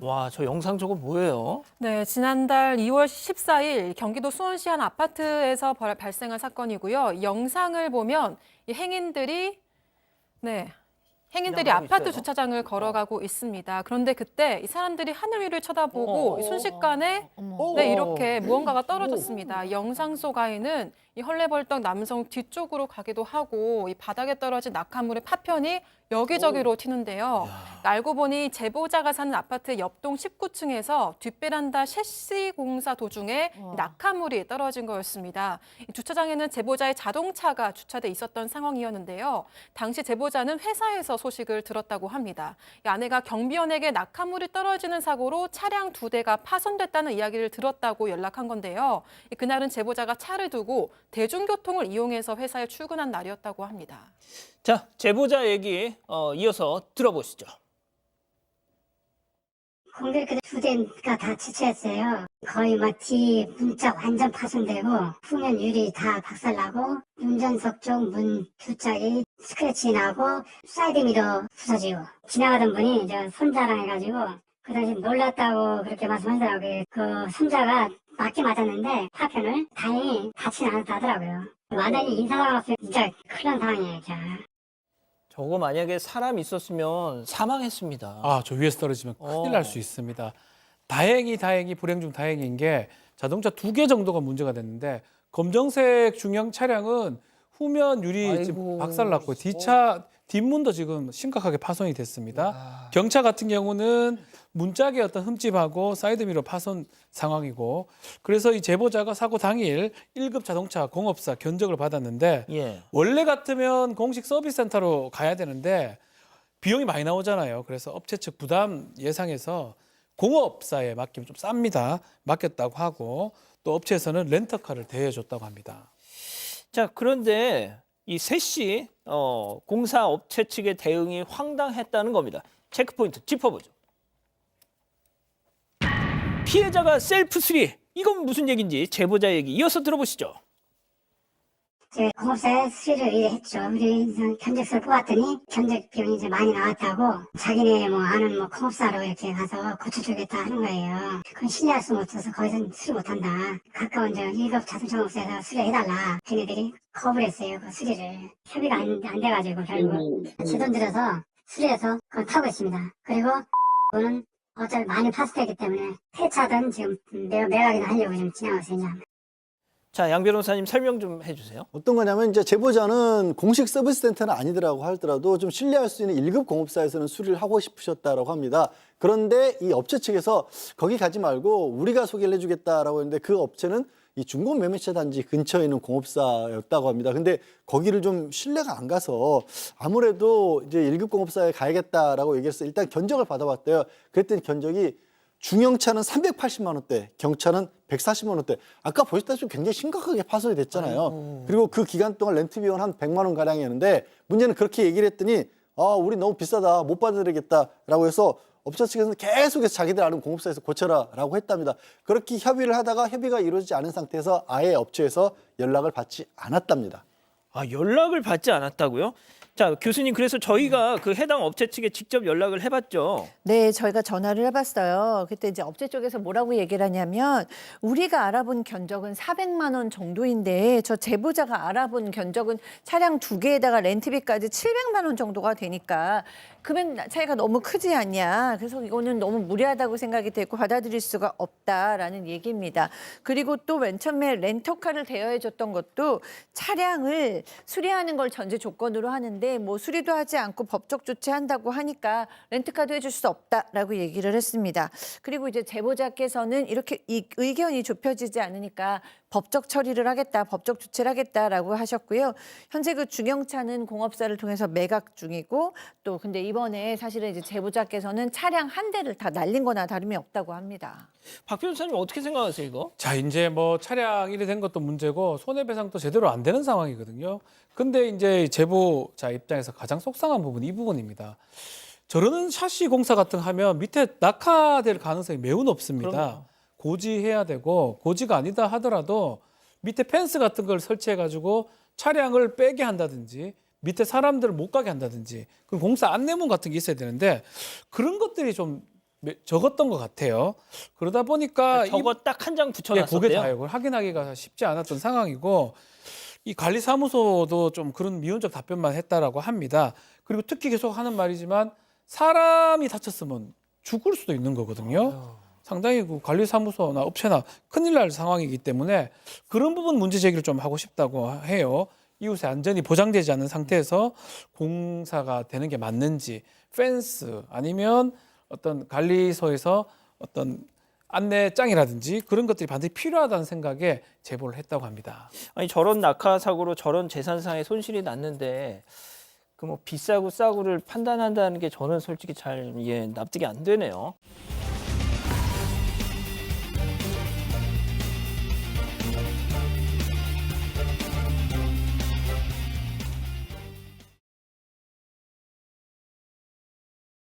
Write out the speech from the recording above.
와, 저 영상 저거 뭐예요? 네, 지난달 2월 14일 경기도 수원시 한 아파트에서 발생한 사건이고요. 영상을 보면 이 행인들이 지나가고 아파트 있어요? 주차장을 걸어가고 있습니다. 그런데 그때 이 사람들이 하늘 위를 쳐다보고 순식간에 이렇게 무언가가 떨어졌습니다. 영상 속 아이는 이 헐레벌떡 남성 뒤쪽으로 가기도 하고 이 바닥에 떨어진 낙하물의 파편이 여기저기로 튀는데요. 알고 보니 제보자가 사는 아파트 옆동 19층에서 뒷베란다 셰시 공사 도중에 낙하물이 떨어진 거였습니다. 이 주차장에는 제보자의 자동차가 주차돼 있었던 상황이었는데요. 당시 제보자는 회사에서 소식을 들었다고 합니다. 이 아내가 경비원에게 낙하물이 떨어지는 사고로 차량 2대가 파손됐다는 이야기를 들었다고 연락한 건데요. 그날은 제보자가 차를 두고 대중교통을 이용해서 회사에 출근한 날이었다고 합니다. 자, 제보자 얘기 이어서 들어보시죠. 공교롭게도 2대가 다 지체했어요. 거의 막 뒤 문짝 완전 파손되고 후면 유리 다 박살나고 운전석 쪽 문 두 짝이 스크래치 나고 사이드 미러 부서지고 지나가던 분이 저 손자랑 해가지고 그 당시 놀랐다고 그렇게 말씀하시더라고요. 그 손자가 맞게 맞았는데 파편을 다행히 다치지 않았다더라고요. 완전히 인사가 없으면 진짜 큰일 난 상황이에요. 진짜. 저거 만약에 사람 있었으면 사망했습니다. 아, 저 위에서 떨어지면 큰일 날 수 있습니다. 다행히 불행 중 다행인 게 자동차 2개 정도가 문제가 됐는데 검정색 중형 차량은 후면 유리 지금 박살났고 뒷차 뒷문도 지금 심각하게 파손이 됐습니다. 경차 같은 경우는 문짝에 어떤 흠집하고 사이드미러 파손 상황이고 그래서 이 제보자가 사고 당일 1급 자동차 공업사 견적을 받았는데 원래 같으면 공식 서비스 센터로 가야 되는데 비용이 많이 나오잖아요. 그래서 업체 측 부담 예상해서 공업사에 맡기면 좀 쌉니다. 맡겼다고 하고 또 업체에서는 렌터카를 대여해줬다고 합니다. 자, 그런데 이 셋이 공사 업체 측의 대응이 황당했다는 겁니다. 체크포인트 짚어보죠. 피해자가 셀프 수리. 이건 무슨 얘기인지 제보자 얘기 이어서 들어보시죠. 저희 공업사에 수리를 의뢰했죠. 우리 견적서를 뽑았더니 견적 비용이 이제 많이 나왔다고 자기네 아는 공업사로 이렇게 가서 고쳐주겠다 하는 거예요. 그건 신뢰할 수 없어서 거기서는 수리 못한다. 가까운 1급 자동차 공업사에서 수리해달라. 걔네들이 거부를 했어요. 그 수리를. 협의가 안 돼가지고 결국 제 돈 들여서 수리해서 그걸 타고 있습니다. 그리고 그거는 어차피 많이 파손되기 때문에 폐차든 지금 매각이나 하려고 지금 진행하고 있어요. 자, 양 변호사님 설명 좀 해주세요. 어떤 거냐면 이제 제보자는 공식 서비스 센터는 아니더라고 하더라도 좀 신뢰할 수 있는 1급 공업사에서는 수리를 하고 싶으셨다라고 합니다. 그런데 이 업체 측에서 거기 가지 말고 우리가 소개를 해주겠다라고 했는데 그 업체는 이 중고 매매차 단지 근처에 있는 공업사였다고 합니다. 근데 거기를 좀 신뢰가 안 가서 아무래도 이제 1급 공업사에 가야겠다라고 얘기해서 일단 견적을 받아봤대요. 그랬더니 견적이 중형차는 380만 원대, 경차는 140만 원대. 아까 보셨다시피 굉장히 심각하게 파손이 됐잖아요. 그리고 그 기간 동안 렌트 비용은 한 100만 원 가량이었는데 문제는 그렇게 얘기를 했더니 우리 너무 비싸다, 못 받아들이겠다라고 해서 업체 측에서는 계속해서 자기들 아는 공업사에서 고쳐라라고 했답니다. 그렇게 협의를 하다가 협의가 이루어지지 않은 상태에서 아예 업체에서 연락을 받지 않았답니다. 아, 연락을 받지 않았다고요? 자, 교수님, 그래서 저희가 그 해당 업체 측에 직접 연락을 해봤죠. 네, 저희가 전화를 해봤어요. 그때 이제 업체 쪽에서 뭐라고 얘기를 하냐면 우리가 알아본 견적은 400만 원 정도인데 저 제보자가 알아본 견적은 차량 2개에다가 렌트비까지 700만 원 정도가 되니까 금액 차이가 너무 크지 않냐. 그래서 이거는 너무 무리하다고 생각이 되고 받아들일 수가 없다라는 얘기입니다. 그리고 또 맨 처음에 렌터카를 대여해줬던 것도 차량을 수리하는 걸 전제 조건으로 하는데 수리도 하지 않고 법적 조치한다고 하니까 렌트카도 해줄 수 없다라고 얘기를 했습니다. 그리고 이제 제보자께서는 이렇게 이 의견이 좁혀지지 않으니까 법적 처리를 하겠다, 법적 조치를 하겠다라고 하셨고요. 현재 그 중형차는 공업사를 통해서 매각 중이고 또 근데 이번에 사실은 이제 제보자께서는 차량 한 대를 다 날린 거나 다름이 없다고 합니다. 박 변호사님 어떻게 생각하세요, 이거? 자, 이제 차량 이래 된 것도 문제고 손해배상도 제대로 안 되는 상황이거든요. 근데 이제 제보자 입장에서 가장 속상한 부분이 이 부분입니다. 저러는 샤시 공사 같은 거 하면 밑에 낙하될 가능성이 매우 높습니다. 그럼요. 고지해야 되고 고지가 아니다 하더라도 밑에 펜스 같은 걸 설치해가지고 차량을 빼게 한다든지 밑에 사람들을 못 가게 한다든지 그 공사 안내문 같은 게 있어야 되는데 그런 것들이 좀 적었던 것 같아요. 그러다 보니까 저거 딱 한 장 그게 붙여놨었대요. 다예요. 그걸 확인하기가 쉽지 않았던 상황이고 이 관리사무소도 좀 그런 미온적 답변만 했다라고 합니다. 그리고 특히 계속 하는 말이지만 사람이 다쳤으면 죽을 수도 있는 거거든요. 상당히 그 관리사무소나 업체나 큰일 날 상황이기 때문에 그런 부분 문제 제기를 좀 하고 싶다고 해요. 이웃의 안전이 보장되지 않은 상태에서 공사가 되는 게 맞는지, 펜스 아니면 어떤 관리소에서 어떤 안내장이라든지 그런 것들이 반드시 필요하다는 생각에 제보를 했다고 합니다. 아니 저런 낙하 사고로 저런 재산상의 손실이 났는데 그 뭐 비싸고 싸고를 판단한다는 게 저는 솔직히 잘 납득이 안 되네요.